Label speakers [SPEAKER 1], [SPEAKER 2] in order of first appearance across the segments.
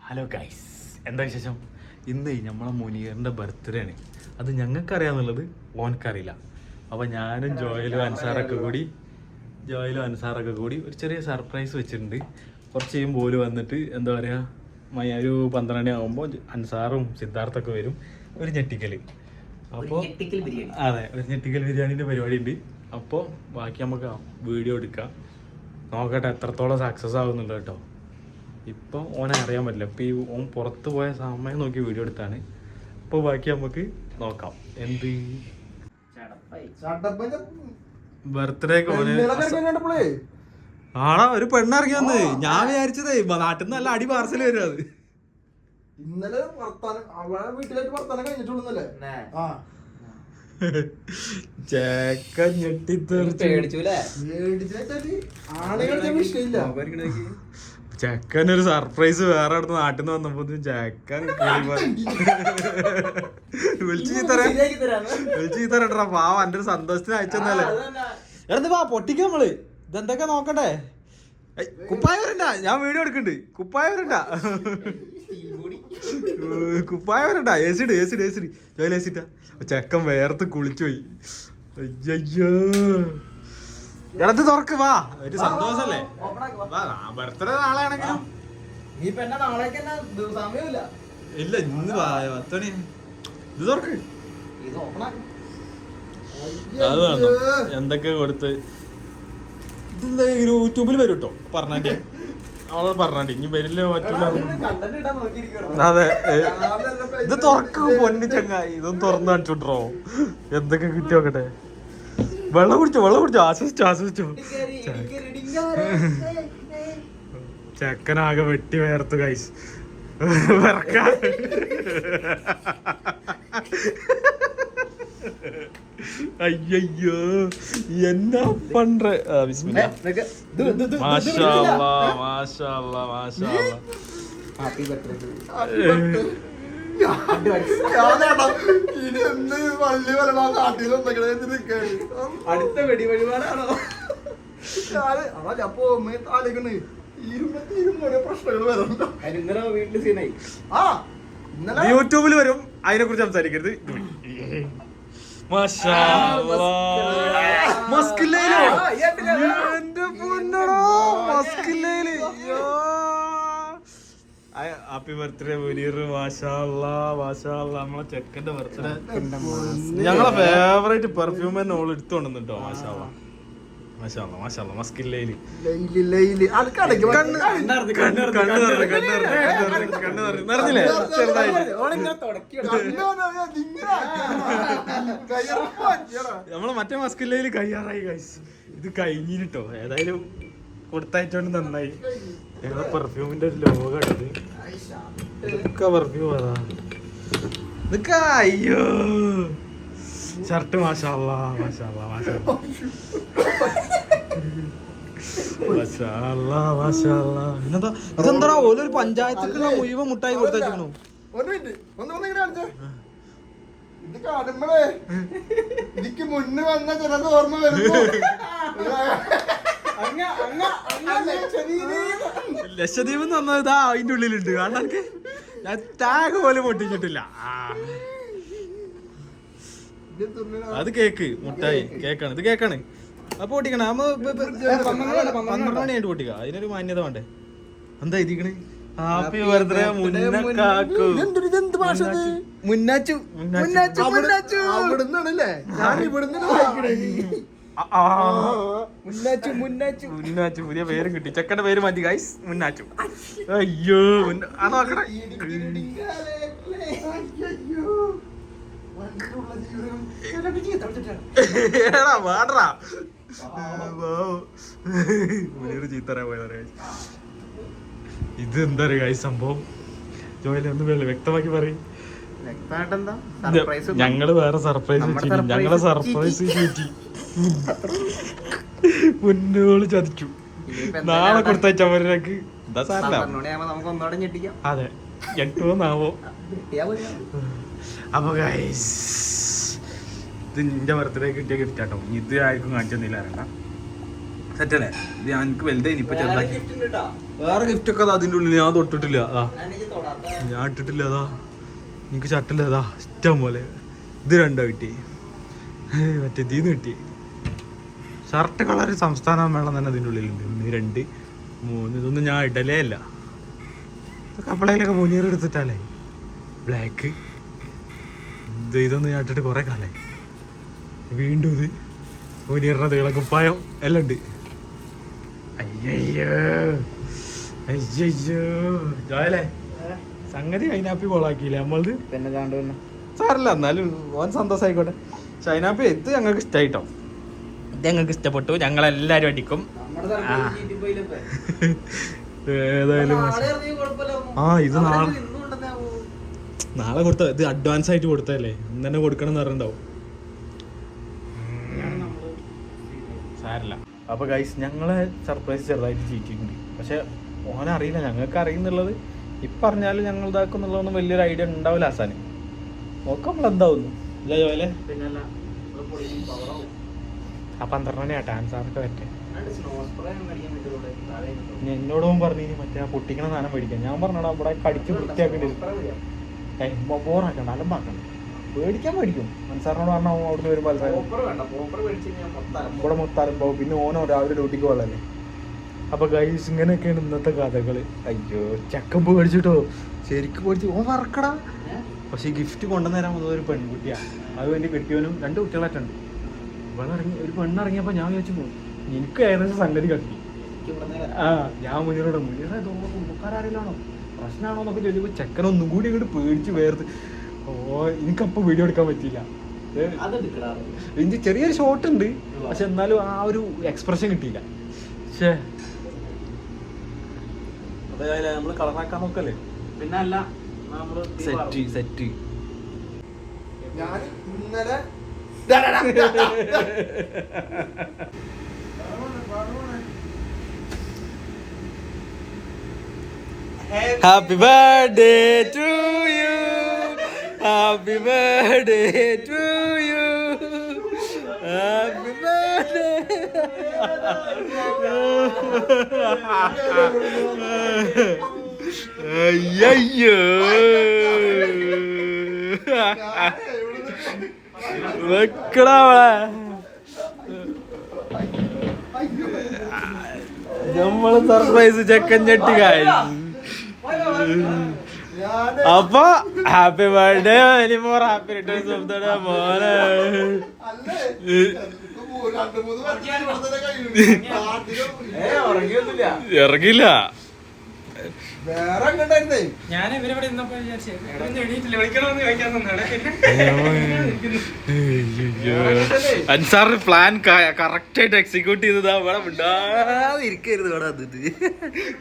[SPEAKER 1] Hello guys, എന്താ വിശേഷം? ഇന്ന് നമ്മളെ മുനീറിൻ്റെ ബർത്ത്ഡേ ആണ്. അത് ഞങ്ങൾക്കറിയാമെന്നുള്ളത് ഓനക്കറിയില്ല. അപ്പോൾ ഞാനും ജോയലും അൻസാറൊക്കെ കൂടി ഒരു ചെറിയ സർപ്രൈസ് വെച്ചിട്ടുണ്ട്. കുറച്ച് കഴിയുമ്പോൾ ഓല് വന്നിട്ട് എന്താ പറയുക, ഒരു 12 മണി ആകുമ്പോൾ അൻസാറും സിദ്ധാർത്ഥൊക്കെ വരും. ഒരു ഞെട്ടിക്കൽ. അപ്പോൾ അതെ, ഒരു ഞെട്ടിക്കൽ ബിരിയാണീൻ്റെ പരിപാടി ഉണ്ട്. അപ്പോൾ ബാക്കി നമുക്ക് വീഡിയോ എടുക്കാം, നോക്കട്ടെ എത്രത്തോളം സക്സസ് ആകുന്നുണ്ട് കേട്ടോ. ഇപ്പം ഓനെ അറിയാൻ പറ്റില്ല. ഇപ്പം ഈ ഓൻ പുറത്ത് പോയ സമയം നോക്കി വീഡിയോ എടുത്താണ്. ഇപ്പോൾ ബാക്കി നമുക്ക് നോക്കാം. എന്ത് ബർത്ത്ഡേ ആണോ? ഒരു പെണ്ണിറങ്ങി വന്ന് ഞാൻ വിചാരിച്ചതേ നാട്ടിൽ നിന്ന് നല്ല അടി പാർസൽ വരും. അത്
[SPEAKER 2] ഇന്നലെ വീട്ടിലേക്ക് വർത്താനം കഴിഞ്ഞിട്ടുള്ളൂന്നല്ലേ?
[SPEAKER 1] ചേക്ക ഞെട്ടിത്തെറിച്ച് ചെക്കനൊരു സർപ്രൈസ് വേറെ അടുത്ത് നാട്ടിൽ നിന്ന് വന്നപ്പോ ചെക്കൻ വിളിച്ചു ചീത്തരട്ടാ. പാവം എന്റെ ഒരു സന്തോഷത്തിന് അയച്ചെന്നല്ലേ. എടാ പൊട്ടിക്ക നമ്മള് ഇതെന്തൊക്കെ നോക്കട്ടെ. കുപ്പായ വരണ്ട, ഞാൻ വീഡിയോ എടുക്കണ്ട്. കുപ്പായ വരണ്ട, കുപ്പായ വരണ്ട. ഏസിഡ് ജോലി ഏസിട്ടാ. ചെക്കൻ വേർത്ത് കുളിച്ചുപോയി. അയ്യോ ഇടത്ത് തുറക്ക്, വാ. ഒരു സന്തോഷല്ലേ. ബർത്ത്ഡേ നാളെ ആണെങ്കിലും ഇല്ല, ഇന്ന് 10 മണി. ഇത് തുറക്ക്. അത് വേണം. എന്തൊക്കെ കൊടുത്ത് ഇതെന്താ യൂട്യൂബിൽ വരും കേട്ടോ. പറഞ്ഞാണ്ടി അവളെ പറഞ്ഞാണ്ടി ഇനി വരില്ല പറ്റില്ല. അതെ, ഇത് തുറക്ക് പൊന്നു ചങ്ങായി. ഇതൊന്നും തുറന്നു കാണിച്ചോട്ടോ. എന്തൊക്കെ കിട്ടി നോക്കട്ടെ. വെള്ളം കുടിച്ചോ. ആശ്വസിച്ചോ. ചെക്കനാകെ വെട്ടി വേർത്തു ഗൈസ്. അയ്യോ എന്നാ പண்ற. ബിസ്മില്ലാ. മാഷാഅല്ലാ. Happy birthday.
[SPEAKER 2] അടുത്ത വെടിവഴിപാടാണോ? അപ്പൊ പ്രശ്നങ്ങൾ വരണ്ടോ? വീട്ടില് സീനായി.
[SPEAKER 1] യൂട്യൂബിൽ വരും, അതിനെ കുറിച്ച് സംസാരിക്കരുത്. Happy birthday Muneer. മാഷാഅല്ലാ. നമ്മളെ ചെക്കന്റെ ബർത്ത്ഡേ. ഞങ്ങളെ ഫേവറേറ്റ് പെർഫ്യൂം തന്നെ ഓൾ എടുത്തോണ്ടെന്നുട്ടോ. മാഷാഅല്ലാ. മസ്കില്ലയില് നിറഞ്ഞില്ലേ ചെറുതായിട്ട്. നമ്മളെ മറ്റേ മസ്കില്ലയില് കയ്യാറായി ഗൈസ്. ഇത് കഴിഞ്ഞിട്ടോ. ഏതായാലും കൊടുത്തയച്ചോണ്ട് നന്നായി. ഞങ്ങളെ പെർഫ്യൂമിന്റെ ഒരു ലോഗോ എടുത്ത് ഇതൊക്കെ പെർഫ്യൂം. അതാ ഇതൊക്കെ. അയ്യോ ഷർട്ട്. മാഷാഅല്ലാ. ഇതെന്താ ഓലൊരു പഞ്ചായത്തിലുള്ള മുഴുവൻ മുട്ടായി കൊടുത്തേക്കണു.
[SPEAKER 2] ഇത് കാണുമ്പോഴേ എനിക്ക് മുന്നേ വന്ന ചിലത് ഓർമ്മ വരുന്നു.
[SPEAKER 1] ലക്ഷദ്വീപ് എന്ന് പറഞ്ഞാൽ ഇതാ അതിന്റെ ഉള്ളിലുണ്ട്. കാരണം എനിക്ക് ഞാൻ ടാഗ് പോലും പൊട്ടിച്ചിട്ടില്ല. അത് കേക്ക്, മുട്ടായി കേക്കാണ്. ഇത് കേക്കാണ്. അപ്പൊ പൊട്ടിക്കണേ. 12 മണിയായിട്ട് പൊട്ടിക്ക. അതിനൊരു മാന്യത വേണ്ടേ. എന്താ ഇതിക്കണേ? Happy birthday മുന്നക്കാക്കു.
[SPEAKER 2] അവിടുന്നാണല്ലേ ഞാൻ ഇവിടുന്ന്.
[SPEAKER 1] മുന്നാച്ചു പുതിയ പേരും കിട്ടി. ചെക്കന്റെ പേര് മാറ്റി ഗൈസ്. മുന്നാച്ചു. അയ്യോ നോക്കണേ. ചീത്തറ പോയതാ. ഇത് എന്താ പറയുക സംഭവം? ജോയില് ഒന്ന് വ്യക്തമാക്കി പറയും. ഞങ്ങള് വേറെ സർപ്രൈസ് വെച്ചു. ഞങ്ങളെ സർപ്രൈസ് ചീറ്റി മുന്നോള് ചതിച്ചു. നാളെ കൊടുത്തയച്ചവരേക്ക് എന്താ സാറില്ല. അതെ, ഞെട്ടുവോന്നാവോ. അപ്പൊ ഗൈസ് ഇത് നിന്റെ ബർത്ത്ഡേ കിട്ടിയ ഗിഫ്റ്റ് ആട്ടോ. ഇത് ആർക്കും കാണിച്ചൊന്നുമില്ല. അറിയണ്ട. സെറ്റ് അല്ലേ? ഇത് എനിക്ക് വലുതായി. ഇപ്പൊ ചെറുതാക്കി വേറെ ഗിഫ്റ്റ് ഒക്കെ അതിന്റെ ഉള്ളിൽ ഞാൻ തൊട്ടിട്ടില്ല. ഞാൻ ഇട്ടിട്ടില്ല അതാ, എനിക്ക് ഷർട്ടില്ല അതാ ഇഷ്ടം പോലെ. ഇത് രണ്ടോ കിട്ടി, മറ്റേ തീന്ന് കിട്ടി. ഷർട്ട് കളർ സംസ്ഥാന മേളം തന്നെ അതിൻ്റെ ഉള്ളിലുണ്ട്. 1 2 3 ഇതൊന്നും ഞാൻ ഇടലേ അല്ല. കപ്പളയിലൊക്കെ മുനീർ എടുത്തിട്ടല്ലേ ബ്ലാക്ക്. ഇതൊന്നും ഞാൻ ഇട്ടിട്ട് കുറെ കാലായി. വീണ്ടും ഇത് മുനീറിന്റെ നീളക്കുപ്പായം എല്ലാം ഉണ്ട്. അയ്യോ അയ്യോ ജോയലേ, സംഗതി അതിനാപ്പി കോളാക്കിയില്ലേ നമ്മളത്. സാറില്ല, എന്നാലും ഓൻ സന്തോഷമായിക്കോട്ടെ. ഷൈനാപ്പി ഇത് ഞങ്ങൾക്ക് ഇഷ്ടമായിട്ടോ, ഇത് ഞങ്ങൾക്ക് ഇഷ്ടപ്പെട്ടു. ഞങ്ങളെല്ലാരും അടിക്കും. ഏതായാലും ഇത് നാളെ കൊടുത്ത, ഇത് അഡ്വാൻസ് ആയിട്ട് കൊടുത്തല്ലേ, ഇന്ന് തന്നെ കൊടുക്കണം എന്ന് പറഞ്ഞിട്ടുണ്ടാവും. സാരില്ല. അപ്പൊ ഗൈസ്, ഞങ്ങളെ സർപ്രൈസ് ചെറുതായിട്ട് ചെയ്യിച്ചിട്ടുണ്ട്. പക്ഷെ ഓനറിയില്ല, ഞങ്ങൾക്ക് അറിയുന്നുള്ളത്. ഇപ്പറഞ്ഞാലും ഞങ്ങൾ ഇതാക്കുന്നുള്ളതൊന്നും വലിയൊരു ഐഡിയ ഉണ്ടാവില്ല. ആസാന് നോക്കാം നമ്മൾ എന്താവുന്നു. ഇല്ല ജോയിലെ, ആ 12 ഡാൻസാറൊക്കെ പറ്റേ. എന്നോടും പറഞ്ഞു മറ്റേ ആ പൊട്ടിക്കണ സാധനം മേടിക്കാൻ. ഞാൻ പറഞ്ഞോടാ ഇവിടെ കടിച്ച് വൃത്തിയാക്കേണ്ടി വരും, ബോറാക്കണ്ട, അലമ്പാക്കണ്ട. മേടിക്കാൻ മേടിക്കും. മനസ്സാറിനോട് പറഞ്ഞാൽ അവിടുന്ന് വരുമ്പോൾ ഇവിടെ മൊത്താലും പോകും. പിന്നെ ഓനോ രാവിലെ ഡ്യൂട്ടിക്ക് പോകലല്ലേ. അപ്പൊ ഗൈസ്, ഇങ്ങനെയൊക്കെയാണ് ഇന്നത്തെ കഥകള്. അയ്യോ, ചക്കമ്പ് മേടിച്ചിട്ടോ, ശരിക്കും മേടിച്ചു. ഓൻ വറക്കടാ. പക്ഷെ ഗിഫ്റ്റ് കൊണ്ടുവന്നേരാൻ വന്നത് ഒരു പെൺകുട്ടിയാ. അത് വേണ്ടി കെട്ടിയവനും 2 കുട്ടികളായിട്ടുണ്ട്. ഒരു പെണ്ണിറങ്ങിയപ്പോ ഞാൻ വിചാരിച്ചു എനിക്ക് ഏകദേശം സംഗതി കത്തി. ഞാൻ മുന്നോട്ട് മുന്നേ കുടുംബക്കാരാരിലാണോ പ്രശ്നമാണോ എന്നൊക്കെ ചോദിച്ചപ്പോ ചെക്കനൊന്നും കൂടി ഇങ്ങോട്ട് പേടിച്ച് വേർത്ത്. എനിക്കപ്പോൾ വീഡിയോ എടുക്കാൻ പറ്റിയില്ല. എനിക്ക് ചെറിയൊരു ഷോട്ട് ഉണ്ട്, പക്ഷെ എന്നാലും ആ ഒരു എക്സ്പ്രഷൻ കിട്ടിയില്ല. പക്ഷേ അതായത് നമ്മള് കളറാക്കാൻ നോക്കല്ലേ. പിന്നെ അല്ല, സെറ്റ് സെറ്റ്
[SPEAKER 2] ഞാൻ ഇന്നലെ
[SPEAKER 1] Happy birthday to you, happy birthday to you, happy birthday. Ayyo വെക്കടാ നമ്മള് സർപ്രൈസ് ചെക്കൻ ഞെട്ടി കാര്യം. അപ്പൊ happy birthday, many more happy returns of the day മോനെ. ഇറങ്ങില്ല. അൻസാർ പ്ലാൻ കറക്റ്റ് ആയിട്ട് എക്സിക്യൂട്ട് ചെയ്തതാ. ഇവിടെ വിടാതിരിക്കരുത്. ഇവിടെ വന്നിട്ട്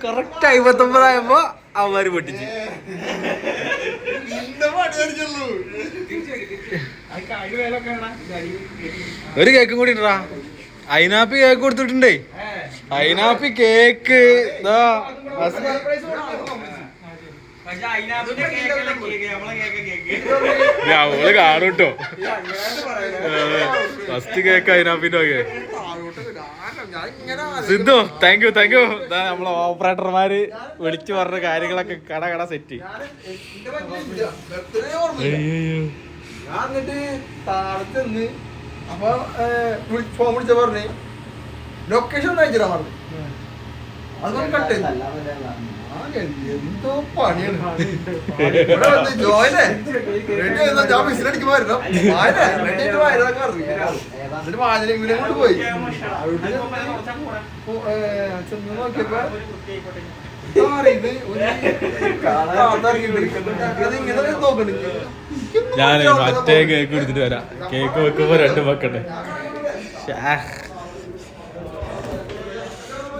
[SPEAKER 1] കറക്റ്റ് 59 ആയപ്പോ അവന്മാര് പൊട്ടിച്ച്. ഒരു കേക്കും കൂടി ഇട്ടാ. അയിനാപ്പി കേക്ക് കൊടുത്തിട്ടുണ്ടേ. അയിനാപ്പി കേക്ക് അവള് കാണൂട്ടോ. ഫസ്റ്റ് കേക്ക് അയിനാപ്പിന്റെ ഒക്കെ. Sidhu thank you thank you. നമ്മളെ ഓപ്പറേറ്റർമാര് വിളിച്ചു പറഞ്ഞ കാര്യങ്ങളൊക്കെ കട സെറ്റ്.
[SPEAKER 2] അപ്പൊ ഫോൺ വിളിച്ച പറഞ്ഞേ ലൊക്കേഷൻ ഒന്ന് അയച്ചിടാൻ പറഞ്ഞു. അതൊന്നും കട്ട് ചെയ്തു. എന്തോ പണിയാണ്. ജോയിനെ റെഡി ഞാൻ മിസ്സിലടിക്ക് പോയിരുന്നു. റെഡിയായിട്ട് വായനൊക്കെ പറഞ്ഞു. എന്നിട്ട് വായനെങ്കിലും കൊണ്ട് പോയി. ചെന്ന് നോക്കിയപ്പോ
[SPEAKER 1] ഞാൻ മറ്റേ കേക്ക് എടുത്തിട്ട് വരാം. കേക്ക് വെക്കുമ്പോ 2 വെക്കട്ടെ.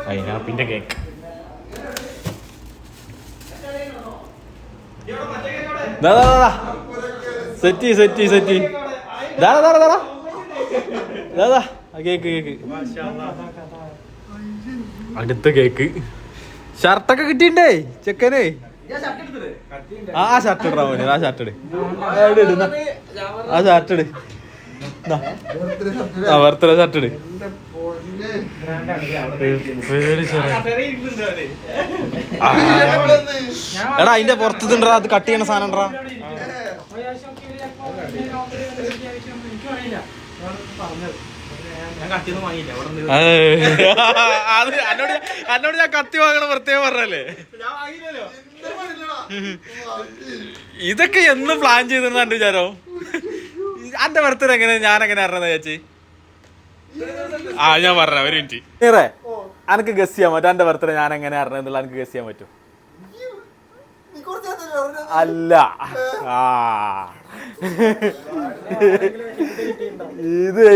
[SPEAKER 1] പൈനാപ്പിന്റെ കേക്ക് സെറ്റി സെറ്റി സെറ്റി. കേക്ക് കേക്ക് അടുത്ത കേക്ക്. ഷർട്ടൊക്കെ കിട്ടിണ്ടേ ചെക്കനെ. ആ ഷർട്ട് ഇടാ മോനെ. ആ ഷർട്ട് ഇട്. ആ ഷർട്ട് ഇട്. ബർത്ത്ഡേ ഷർട്ട് ഇട്. എടാ അതിന്റെ പുറത്തുണ്ടാ അത് കട്ട് ചെയ്യണ സാധനം ഉണ്ടാ എന്നോട് ഞാൻ കത്തി വാങ്ങണ പ്രത്യേകം പറഞ്ഞല്ലേ. ഇതൊക്കെ എന്ന് പ്ലാൻ ചെയ്തിരുന്ന എന്റെ വിചാരോ. എന്റെ ബർത്ത്ഡേ എങ്ങനെ ഞാൻ എങ്ങനെ അറിഞ്ഞത് ചേച്ചി? ഞാൻ പറഞ്ഞ ഒരു മിനിറ്റ്. എനിക്ക് ഗസ് ചെയ്യാൻ പറ്റും എന്റെ ബർത്ത്ഡേ ഞാൻ എങ്ങനെ അറിഞ്ഞതെന്നുള്ള എനിക്ക് ഗസ് ചെയ്യാൻ പറ്റും? അല്ല, ഇത്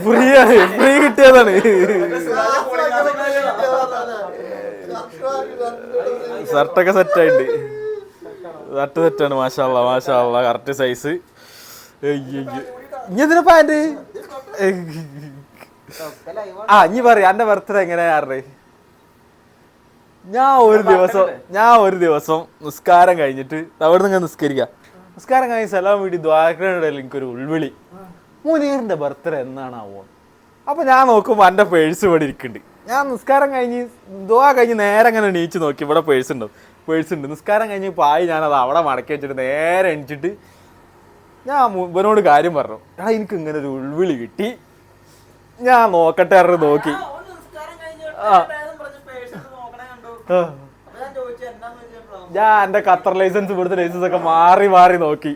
[SPEAKER 1] ഫ്രീ കിട്ടിയതാണ്. ഷർട്ടൊക്കെ സെറ്റായിട്ടുണ്ട്. ഷർട്ട് സെറ്റാണ്. മാഷാ മാഷാ കറക്റ്റ് സൈസ്. ഇനി എന്തിനാ പാന്റ്? ഇനി പറയാ എന്റെ ബർത്ത്ഡേ എങ്ങനെയാ അറിഞ്ഞത്? ഞാൻ ഒരു ദിവസം നിസ്കാരം കഴിഞ്ഞിട്ട് അവിടെ നിന്ന് നിസ്കരിക്കാം. നിസ്കാരം കഴിഞ്ഞ് സലാം വീട്ടി ദ്വാരക്കടയിൽ എനിക്കൊരു ഉൾവിളി, മുനീറിന്റെ ബർത്ത്ഡേ എന്നാണാവോ. അപ്പൊ ഞാൻ നോക്കുമ്പോ എന്റെ പേഴ്സ് ഇവിടെ ഇരിക്കുന്നുണ്ട്. ഞാൻ നിസ്കാരം കഴിഞ്ഞ് ദ്വാ കഴിഞ്ഞ് നേരെ അങ്ങനെ എണീച്ച് നോക്കി, ഇവിടെ പേഴ്സ് ഉണ്ട്. നിസ്കാരം കഴിഞ്ഞ് പായി ഞാനത് അവിടെ മടക്കി വെച്ചിട്ട് നേരെ എണിച്ചിട്ട് ഞാൻ ഇവനോട് കാര്യം പറഞ്ഞു. എടാ എനിക്ക് ഇങ്ങനെ ഒരു ഉൾവിളി കിട്ടി, ഞാൻ നോക്കട്ടെ നോക്കി. ഞാൻ എന്റെ ഖത്തർ ലൈസൻസ് ഇവിടുത്തെ ലൈസൻസ് ഒക്കെ മാറി നോക്കി.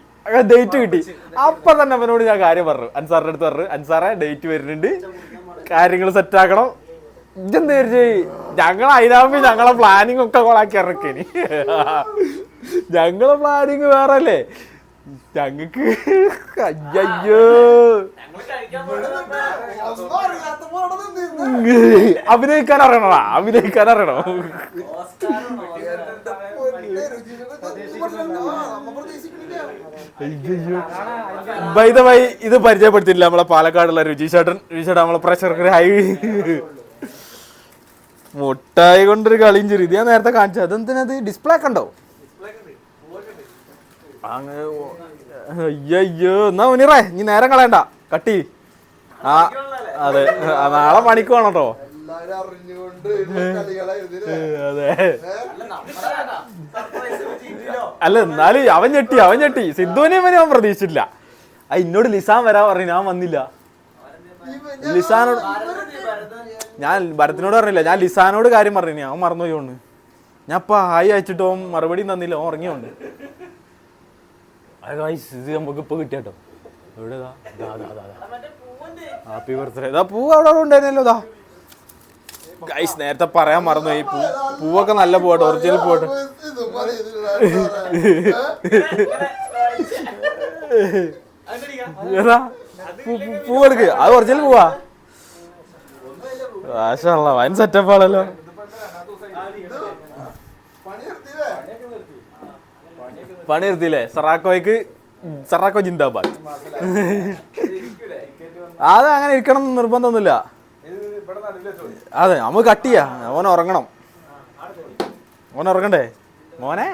[SPEAKER 1] ഡേറ്റ് കിട്ടി. അപ്പൊ തന്നെ അവനോട് ഞാൻ കാര്യം പറഞ്ഞു. അൻസാറിന്റെ അടുത്ത് പറഞ്ഞു, അൻസാറെ ഡേറ്റ് വരുന്നുണ്ട്, കാര്യങ്ങൾ സെറ്റ് ആക്കണം. ഇതെന്താ ഞങ്ങൾ അതിനാകുമ്പോ ഞങ്ങളെ പ്ലാനിങ് ഒക്കെ കൊളാക്കി ഇറക്കേനി. ഞങ്ങളെ പ്ലാനിങ് വേറെ അല്ലേ ഞങ്ങക്ക്. അയ്യോ അഭിനയിക്കാൻ അറിയണോ? ബൈ ദ വൈ ഇത് പരിചയപ്പെടുത്തിയില്ല നമ്മളെ പാലക്കാടുള്ള രുചിചേട്ടൻ നമ്മളെ പ്രഷർ ഹൈ മുട്ടായി കൊണ്ടൊരു കളിയും ചെറിയ ഇത് ഞാൻ നേരത്തെ കാണിച്ചു. അതെന്തിനത് ഡിസ്പ്ലേ ഒക്കെ ഉണ്ടോ? അയ്യോ എന്നാ മുനിറേ നീ നേരം കളയണ്ട, കട്ടി. അതെ നാളെ പണിക്ക് വേണം കേട്ടോ. അതെ അല്ല എന്നാലും അവൻ ഞെട്ടി. സിദ്ധുവിനെയും അവൻ പ്രതീക്ഷിച്ചില്ല. എന്നോട് ലിസാൻ വരാൻ പറഞ്ഞു, ഞാൻ വന്നില്ല. ലിസാനോട് ഞാൻ ഭരത്തിനോട് പറഞ്ഞില്ല, ഞാൻ ലിസാനോട് കാര്യം പറഞ്ഞു. അവൻ മറന്നുപോയോണ്ട് ഞാൻ ഇപ്പൊ ഹായ് അയച്ചിട്ടോ മറുപടി തന്നില്ല, അവൻ ഉറങ്ങിയോണ്ട്. ഇത് നമുക്ക് ഇപ്പൊ കിട്ടിയാട്ടോ. എവിടെതാ ഹാപ്പി ബർത്ത്ഡേ. ഇതാ പൂ അവിടെ ഉണ്ടായിരുന്നല്ലോ. ഇതാ ഗൈസ് നേരത്തെ പറയാൻ മറന്നു. ഈ പൂവൊക്കെ നല്ല പോട്ടെ, ഒറിജിനൽ പോട്ടെ. പൂ എടുക്ക്, അത് ഒറിജിനൽ പോവാ. മാഷാള്ള വൻ സെറ്റപ്പ് ആണല്ലോ. പണി നിർത്തിയില്ലേ? സറാക്കോ ജിന്ദാബാദ്. അത് അങ്ങനെ ഇരിക്കണം എന്ന് നിർബന്ധമൊന്നുമില്ല. അതെ നമുക്ക് കട്ട് ചെയ്യാ. ഓൻ ഉറങ്ങണ്ടേ മോനെ?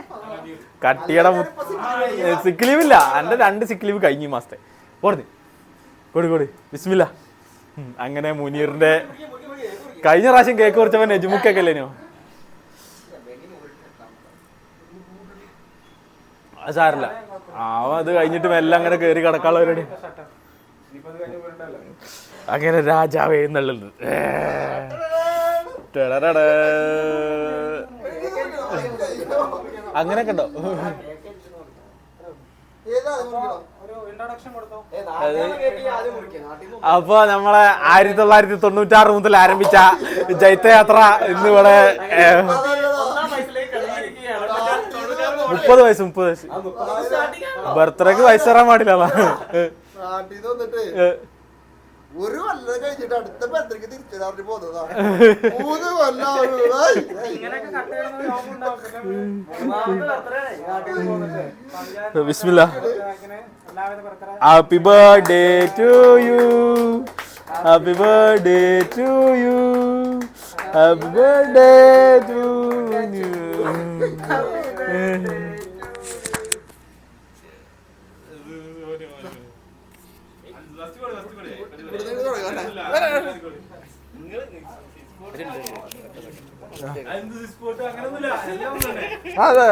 [SPEAKER 1] കട്ടിയുടെ സിക്ക് ലീവ് ഇല്ല. എന്റെ 2 സിക്ക് ലീവ് കഴിഞ്ഞ മാസത്തെ കൊടു ബിസ്മില്ല. അങ്ങനെ മുനീറിന്റെ കഴിഞ്ഞ പ്രാവശ്യം കേക്ക് കുറച്ചവൻ നെജുമുക്കൊക്കെ അല്ലേനോ. അത് സാരല്ല, അവൻ അത് കഴിഞ്ഞിട്ട് എല്ലാം അങ്ങനെ കയറി കിടക്കാനുള്ളവരുടെ അങ്ങനെ രാജാവേ എന്നുള്ളത്. അങ്ങനെയൊക്കെ ഉണ്ടോ? അപ്പൊ നമ്മളെ 1996 മുതൽ ആരംഭിച്ച ജൈത്രയാത്ര ഇന്നിവിടെ 30 വയസ്സ് ബർത്ത്ഡേക്ക് വയസ്സ് തരാൻ പാടില്ല.
[SPEAKER 2] ഒരു കൊല്ലം കഴിഞ്ഞിട്ട് അടുത്ത ബർത്ത്ഡേക്ക് തിരിച്ചു പോന്നതാ.
[SPEAKER 1] ബിസ്മില്ലാ. Happy birthday to you, happy birthday to you, happy birthday to you.
[SPEAKER 2] അതെ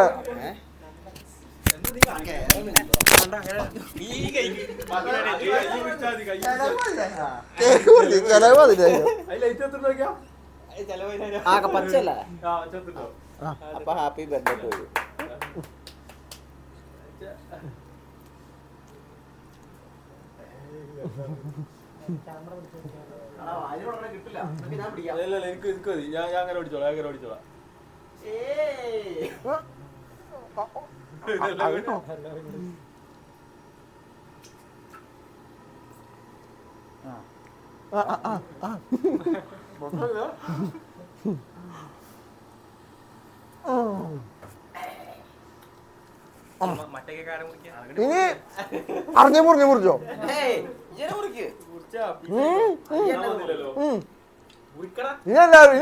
[SPEAKER 2] ചെലവ്
[SPEAKER 3] പച്ചല്ല അപ്പൊ ഹാപ്പി ബർത്ത്ഡേ ടു യു.
[SPEAKER 1] എനിക്ക് മതി. ഞാൻ അങ്ങനെ ഓടിച്ചോളാം.
[SPEAKER 2] ഇനി അറിഞ്ഞ മുറിച്ചോ ഇനെല്ലാരും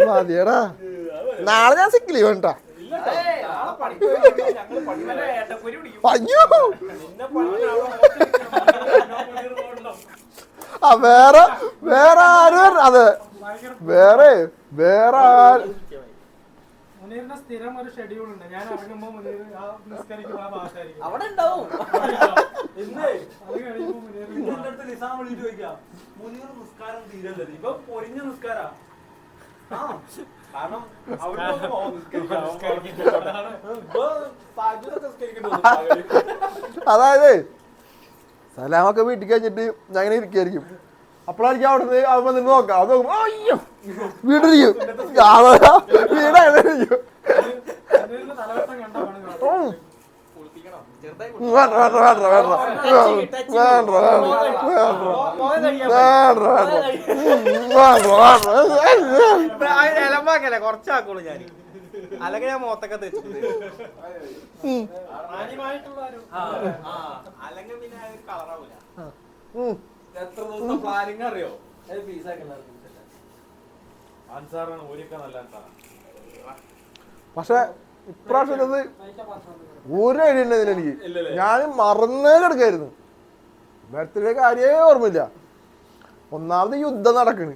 [SPEAKER 2] മതിയടാ നാളെ ഞാൻ സിക്ക് ലീവ് വേണ്ട അയ്യോ വേറെ ആരും അതെ വേറെ
[SPEAKER 4] സ്ഥിരം ഒരു ഷെഡ്യൂൾ ഉണ്ട്. ഞാൻ ഇറങ്ങുമ്പോ
[SPEAKER 3] അവിടെ ഉണ്ടാവും.
[SPEAKER 2] അതായത് സലാമൊക്കെ വീട്ടിൽ കഴിഞ്ഞിട്ട് ഞാൻ ഇങ്ങനെ ഇരിക്കായിരിക്കും. അപ്പോഴായിരിക്കും അവിടുന്ന് ആവുമ്പോ നിന്ന് നോക്കാം. അത് നോക്കുമ്പോ അയ്യോ വീട്ടിരിക്കും വീടായിരിക്കും.
[SPEAKER 3] കുറച്ചാക്കുള്ളൂ ഞാൻ അല്ലെങ്കിൽ ഞാൻ മോത്തൊക്കെ തെച്ചിട്ടുണ്ട്. അല്ലെങ്കിൽ പിന്നെ കളറാവൂല.
[SPEAKER 1] എത്ര ദിവസം പ്ലാനിങ് അറിയോ? അൻസാറാണ് ഓരിയൊക്കെ നല്ല അൻസാറാണ്.
[SPEAKER 2] പക്ഷെ ഇപ്രാവശ്യം ഒരു ഐഡിയ ഉണ്ടതിന് എനിക്ക്. ഞാൻ മറന്നേ കിടക്കായിരുന്നു. ബർത്ത്ഡേ കാര്യമേ ഓർമ്മയില്ല. ഒന്നാമത് യുദ്ധം നടക്കണ്.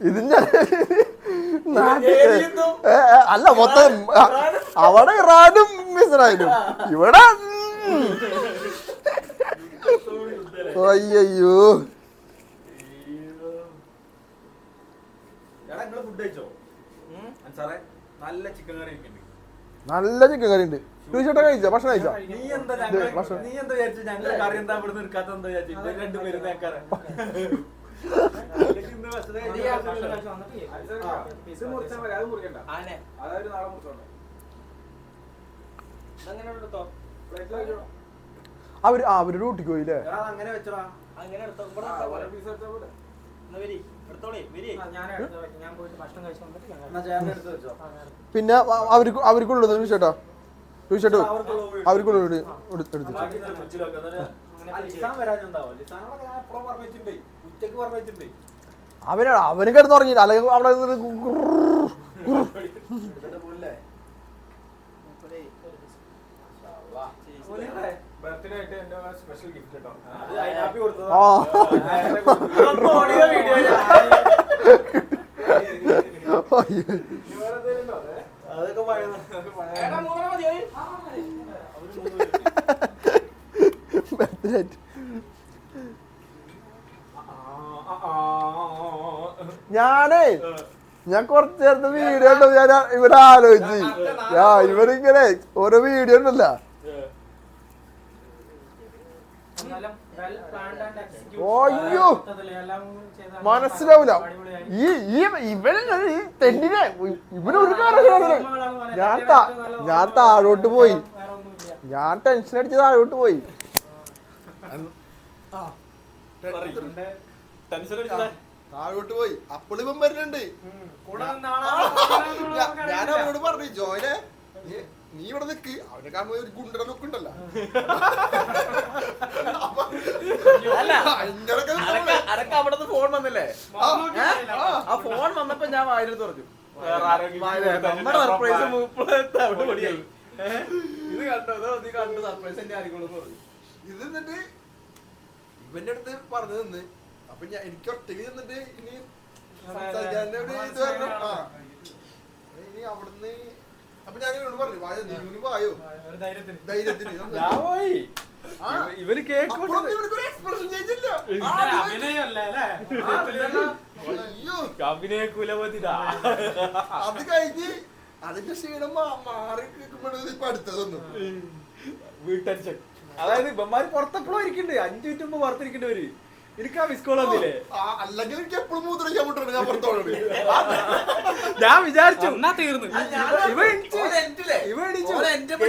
[SPEAKER 2] ഇതിന്റെ അല്ല മൊത്തം അവിടെ ഇറാനും മിസറായാലും ഇവിടെ അയ്യോ
[SPEAKER 1] നല്ല ചിക്കൻ കറി ഉണ്ട്.
[SPEAKER 2] നല്ല ചിക്കൻ കറി ഉണ്ട്. തീർച്ചയായിട്ടും കഴിച്ച ഭക്ഷണം കഴിച്ച
[SPEAKER 1] നീ എന്താ വിചാരിച്ചു? ഞങ്ങൾ കറി എന്താ ഇവിടെ നിൽക്കാത്ത എന്താ വിചാരിച്ചു? രണ്ടുപേരും നേക്കാറ്
[SPEAKER 2] അവര് ഡ്യൂട്ടിക്ക് പോയില്ലേ?
[SPEAKER 1] അങ്ങനെ വെച്ചോടാ.
[SPEAKER 2] പിന്നെ അവർക്കുള്ളത് ചേട്ടാ തീർച്ചയായിട്ടും അവർക്കുള്ളത് എടുത്തു. അവന് കിടന്ന് ഉറങ്ങിയില്ല. അല്ലെങ്കിൽ അവിടെ
[SPEAKER 1] സ്പെഷ്യൽ ഗിഫ്റ്റ് കേട്ടോ.
[SPEAKER 2] ഞാൻ കുറച്ചു നേരത്തെ വീഡിയോ ഉണ്ടോ ഞാൻ ഇവരെ ആലോചിച്ച് ഇവരിങ്ങനെ ഓരോ വീഡിയോ ഉണ്ടല്ലോ. അയ്യോ മനസ്സിലാവൂല. ഇവന് തെന്നിനെ ഇവനൊരു കാര്യം ഞാൻ താഴോട്ട് പോയി. ഞാൻ ടെൻഷൻ അടിച്ച് താഴോട്ട് പോയി. താഴോട്ട് പോയി. അപ്പോഴും വരുന്നുണ്ട്. ഞാൻ അവരോട് പറഞ്ഞു ജോയിനെ നീ ഇവിടെ നിക്ക് അവനെ കാണുമ്പോ ഒരു ഗുണ്ടട ലുക്ക് ഉണ്ടല്ലോ
[SPEAKER 3] അല്ല അനക്ക് അവിടുന്ന് ഫോൺ വന്നില്ലേ ആ ഫോൺ വന്നപ്പോ ഞാൻ വായിൽ തുറന്നു നമ്മുടെ സർപ്രൈസ് ഇത് കണ്ടോ നീ കണ്ടു സർപ്രൈസ് എന്റെ ആരെങ്കിലും പറഞ്ഞു
[SPEAKER 2] ഇത് എന്നിട്ട് ഇവന്റെ അടുത്ത് പറഞ്ഞു നിന്ന് അപ്പൊ ഞാൻ എനിക്ക് ഒറ്റയ്ക്ക് ചെന്നിട്ട് ഇനി സംസാരിക്കാൻ്റെ ഒരു ഇത് വരണം. ഇനി അവിടുന്ന് അപ്പൊ ഞാൻ ഇവനോട് പറഞ്ഞു വായോ നീ വായോ ധൈര്യത്തിന്
[SPEAKER 1] ഇവര് കേക്ക്
[SPEAKER 2] അപ്പോഴൊന്നും ഇവനൊരു expression change ഇല്ല. അയ്യോ
[SPEAKER 1] അഭിനയ കുലപതിരാ
[SPEAKER 2] അത് കഴിഞ്ഞ് അതിന്റെ ക്ഷീണം മാറി നിൽക്കുമ്പോഴാണ് ഇപ്പൊ അടുത്തതൊന്നും
[SPEAKER 1] വീട്ടടിച്ച അതായത് ഇവന്മാര് പുറത്തെപ്പോഴും ഇരിക്കണ്ട് 5 മിനിറ്റ് മുമ്പ് പുറത്തിരിക്കണ്ടവര് എനിക്ക് ആ മിസ് കോൾ വന്നില്ലേ
[SPEAKER 2] അല്ലെങ്കിൽ എനിക്ക് എപ്പോഴും മൂത്രയ്ക്കാൻ മുട്ടുണ്ട് ഞാൻ പുറത്തോട്
[SPEAKER 1] ഞാൻ വിചാരിച്ചു
[SPEAKER 4] തീർന്നു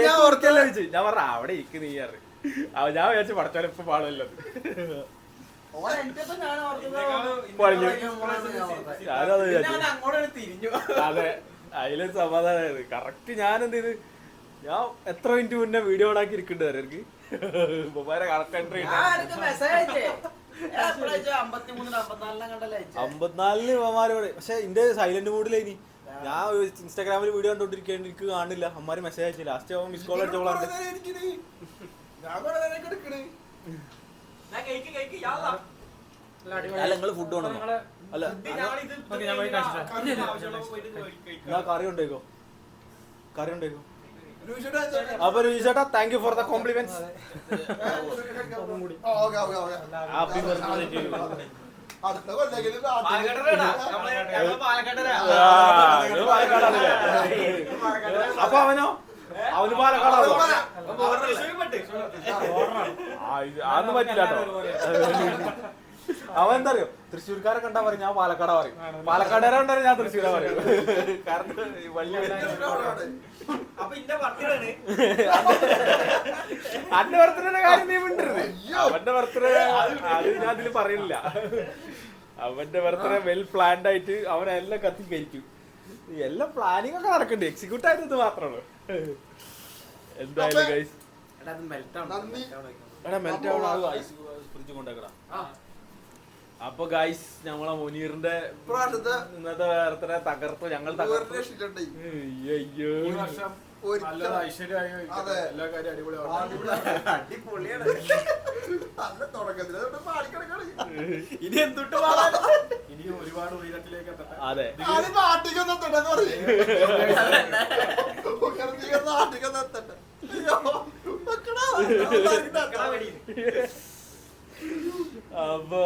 [SPEAKER 1] ഞാൻ ഓർക്കല്ല വെച്ച് ഞാൻ പറഞ്ഞ അവിടെ ഇരിക്ക് നീ അറിയ ഞാൻ വിചാരിച്ചു പഠിച്ചാലും ഇപ്പൊ പാടില്ലത് അതെ അതിലൊരു സമാധാനമായത് കറക്റ്റ് ഞാൻ എന്ത് ചെയ്ത് ഞാൻ എത്ര മിനിറ്റ് മുന്നേ വീഡിയോ ഓണാക്കി ഇരിക്കണ്ട് എനിക്ക് കറക്റ്റ് എൻട്രി 54 ഇവന്മാരോട് പക്ഷെ എന്റെ സൈലന്റ് മൂഡിലേനി ഞാൻ ഇൻസ്റ്റാഗ്രാമിൽ വീഡിയോ കണ്ടോണ്ടിരിക്കാൻ എനിക്ക് കാണില്ല അമ്മമാര് മെസ്സേജ് അയച്ചില്ല ലാസ്റ്റ് അവൻ മിസ് കോൾ അടിച്ചോളാം അല്ല നിങ്ങള് ഫുഡ് കൊണ്ടോ അല്ല കറി ഉണ്ടേക്കോ കറി ഉണ്ടേക്കോ അപ്പൊ ചേട്ടാ thank you for the compliments happy birthday
[SPEAKER 2] അടുത്ത കൊല്ലെങ്കിലും
[SPEAKER 1] അപ്പൊ അവനോ അവന് പാലക്കാടാണോ അതൊന്നും പറ്റില്ല കേട്ടോ അവൻ എന്താ അറിയോ തൃശ്ശൂർക്കാരെ കണ്ടാ പറയും ഞാൻ പാലക്കാടാ പറയും പാലക്കാടുകാരെ കണ്ടാലും ഞാൻ തൃശ്ശൂരാ പറയും കാരണം വലിയ അന്റെ ബർത്ത്ഡേ കാര്യം നീ മിണ്ടരുത് അവന്റെ ബർത്ത്ഡേ അത് ഞാൻ അതില് പറയില്ല അവന്റെ ബർത്ത്ഡേ വെൽ പ്ലാൻഡ് ആയിട്ട് അവനെല്ലാം കത്തിക്കരിക്കും എല്ലാം പ്ലാനിങ് ഒക്കെ നടക്കണ്ടേ എക്സിക്യൂട്ട് ആയത് ഇത് മാത്രമാണ് എന്തായാലും ഗൈസ് എടാ മെൽറ്റ് ആവണം ഫ്രിഡ്ജ് കൊണ്ടേക്കടാ അപ്പൊ ഗൈസ് ഞങ്ങളെ മുനീറിന്റെ ഇന്നത്തെ ബർത്ത്ഡേ തകർത്തു ഞങ്ങൾ തകർത്തു അയ്യോ
[SPEAKER 3] ഇനി എന്തുട്ട്
[SPEAKER 4] ഇനി ഒരുപാട് ഉയരത്തിലേക്ക് എത്തട്ടെ.
[SPEAKER 1] അതെ അപ്പൊ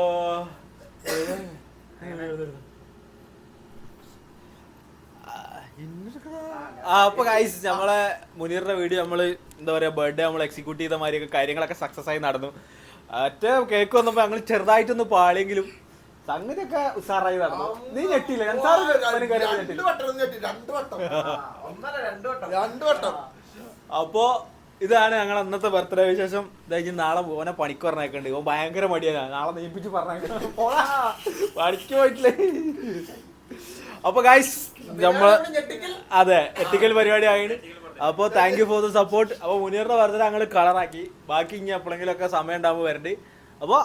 [SPEAKER 1] അപ്പൊ ഗൈസ് നമ്മളെ മുനീറിന്റെ വീഡിയോ നമ്മള് എന്താ പറയാ ബർത്ത്ഡേ നമ്മൾ എക്സിക്യൂട്ട് ചെയ്ത മാതിരിയൊക്കെ കാര്യങ്ങളൊക്കെ സക്സസ് ആയി നടന്നു മറ്റേ കേക്ക് വന്നപ്പോ ഞങ്ങൾ ചെറുതായിട്ടൊന്ന് പാളിയെങ്കിലും സംഗതിയൊക്കെ ഉഷാറായി നടന്നു നീ ഞെട്ടിയില്ല അപ്പോ ഇതാണ് ഞങ്ങൾ അന്നത്തെ ബർത്ത്ഡേ വിശേഷം ഇതായി നാളെ ഓനെ പണിക്ക് പറഞ്ഞേക്കണ്ട് ഓൻ ഭയങ്കര മടിയാണ് നാളെ നെയ്പ്പിച്ച് പറഞ്ഞേക്കണ്ട പണിക്ക് പോയിട്ടില്ലേ അപ്പൊ ഗൈസ് നമ്മള് അതെ എത്തിക്കൽ പരിപാടി ആയിട്ട് അപ്പൊ thank you for the support. അപ്പൊ മുനീറിന്റെ ബർത്ത്ഡേ ഞങ്ങൾ കളറാക്കി ബാക്കി ഇനി എപ്പോഴെങ്കിലും ഒക്കെ സമയം ഉണ്ടാകുമ്പോൾ വരണ്ട്. അപ്പൊ